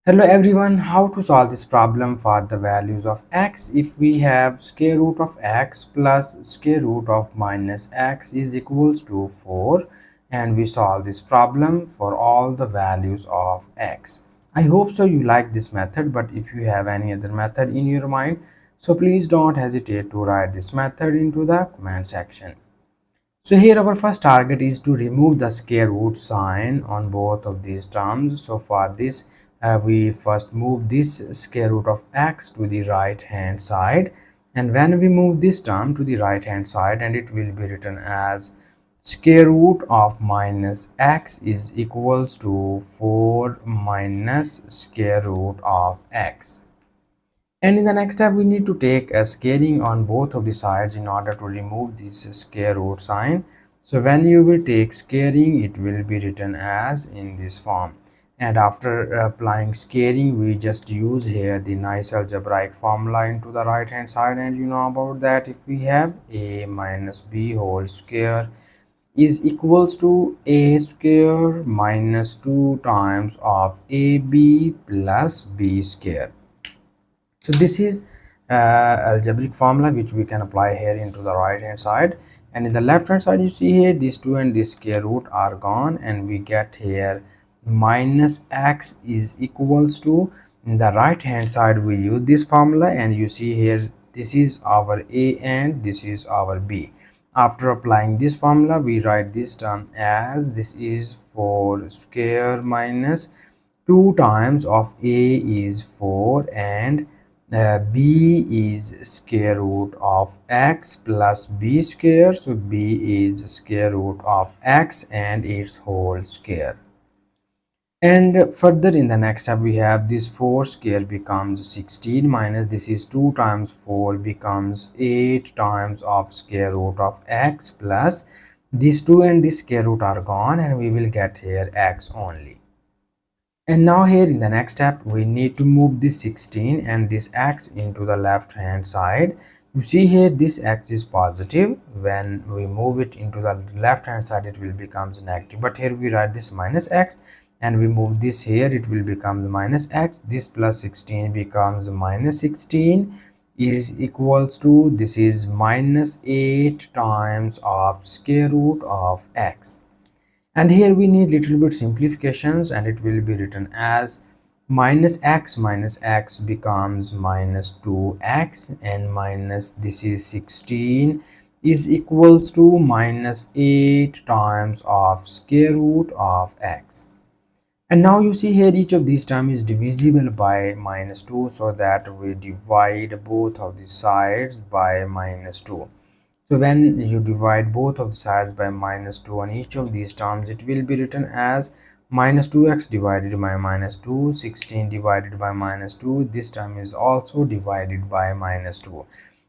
Hello everyone, how to solve this problem for the values of x if we have square root of x plus square root of minus x is equals to 4 and we solve this problem for all the values of x. I hope so you like this method, but if you have any other method in your mind, so please don't hesitate to write this method into the comment section. So here our first target is to remove the square root sign on both of these terms. So for this we first move this square root of x to the right hand side, and when we move this term to the right hand side, and it will be written as square root of minus x is equals to 4 minus square root of x. And in the next step, we need to take a scaling on both of the sides in order to remove this square root sign. So when you will take scaling, it will be written as in this form. And after applying scaling, we just use here the nice algebraic formula into the right hand side. And you know about that, if we have a minus b whole square is equals to a square minus 2 times of ab plus b square. So this is algebraic formula which we can apply here into the right hand side, and in the left hand side you see here these 2 and this square root are gone, and we get here minus x is equals to, in the right hand side we use this formula, and you see here this is our a and this is our b. After applying this formula, we write this term as this is 4 square minus 2 times of a is 4 and b is square root of x plus b square. So b is square root of x and its whole square. And further in the next step we have this 4 square becomes 16 minus this is 2 times 4 becomes 8 times of square root of x plus these 2 and this square root are gone, and we will get here x only. And now here in the next step we need to move this 16 and this x into the left hand side. You see here this x is positive. When we move it into the left hand side it will becomes negative, but here we write this minus x, and we move this here it will become minus x. This plus 16 becomes minus 16 is equals to this is minus 8 times of square root of x. And here we need little bit simplifications, and it will be written as minus x becomes minus 2x, and minus this is 16 is equals to minus 8 times of square root of x. And now you see here each of these terms is divisible by minus 2, so that we divide both of the sides by minus 2. So when you divide both of the sides by minus 2 on each of these terms, it will be written as minus 2x divided by minus 2, 16 divided by minus 2. This term is also divided by minus 2.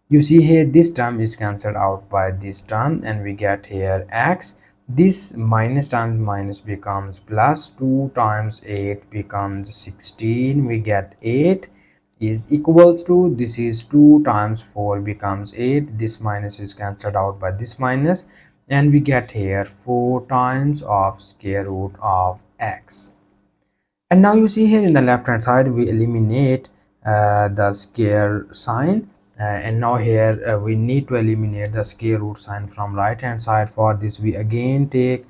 You see here this term is cancelled out by this term, and we get here x. This minus times minus becomes plus, 2 times 8 becomes 16. We get 8 is equals to this is 2 times 4 becomes 8. This minus is cancelled out by this minus, and we get here 4 times of square root of x. And now you see here in the left hand side we eliminate the square sign, and now here we need to eliminate the square root sign from right hand side. For this we again take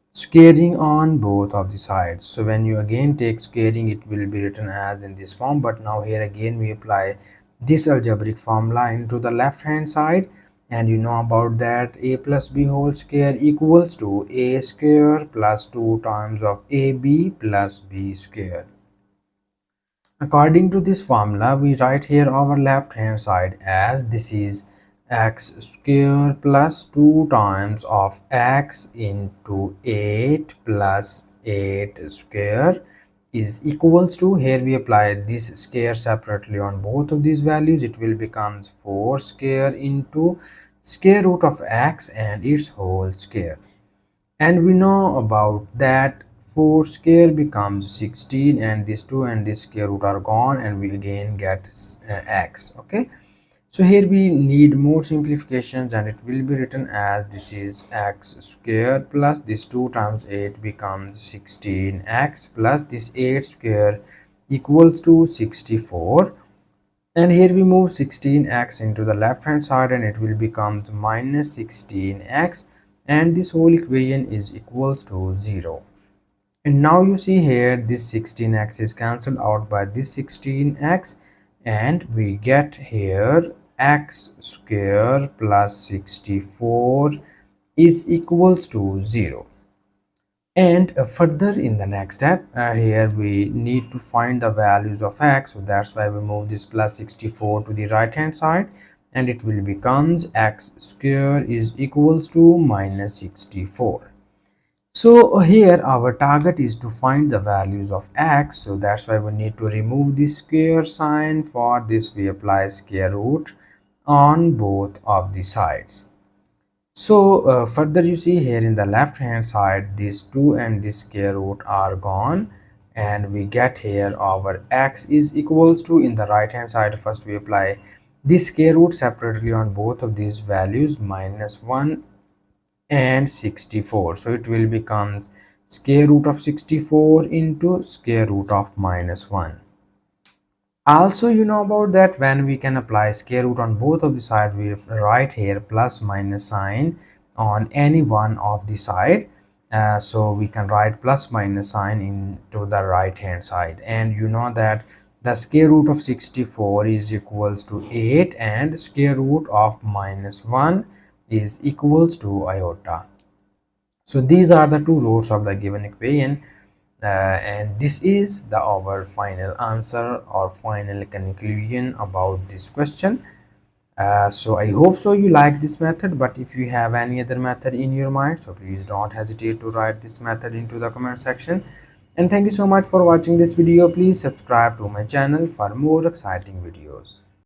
squaring on both of the sides. So when you again take squaring it will be written as in this form, but now here again we apply this algebraic formula into the left hand side, and you know about that a plus b whole square equals to a square plus 2 times of ab plus b square. According to this formula, we write here our left hand side as this is x square plus 2 times of x into 8 plus 8 square is equals to, here we apply this square separately on both of these values, it will becomes 4 square into square root of x and its whole square. And we know about that 4 square becomes 16, and this 2 and this square root are gone, and we again get x. Okay, so here we need more simplifications, and it will be written as this is x square plus this 2 times 8 becomes 16x plus this 8 square equals to 64, and here we move 16x into the left hand side and it will become minus 16x, and this whole equation is equals to 0. And now you see here this 16x is cancelled out by this 16x, and we get here x square plus 64 is equals to 0. And further in the next step, here we need to find the values of x, so that's why we move this plus 64 to the right hand side, and it will becomes x square is equals to minus 64. So here our target is to find the values of x, so that's why we need to remove the square sign. For this we apply square root on both of the sides. So further you see here in the left hand side, these 2 and this square root are gone, and we get here our x is equals to, in the right hand side first we apply this square root separately on both of these values, minus 1 and 64. So it will become square root of 64 into square root of minus 1. Also, you know about that when we can apply square root on both of the side, we write here plus minus sign on any one of the side. So we can write plus minus sign into the right hand side, and you know that the square root of 64 is equals to 8 and square root of minus 1 is equals to iota. So these are the two roots of the given equation, and this is our final answer or final conclusion about this question. So I hope so you like this method, but if you have any other method in your mind, so please don't hesitate to write this method into the comment section. And thank you so much for watching this video. Please subscribe to my channel for more exciting videos.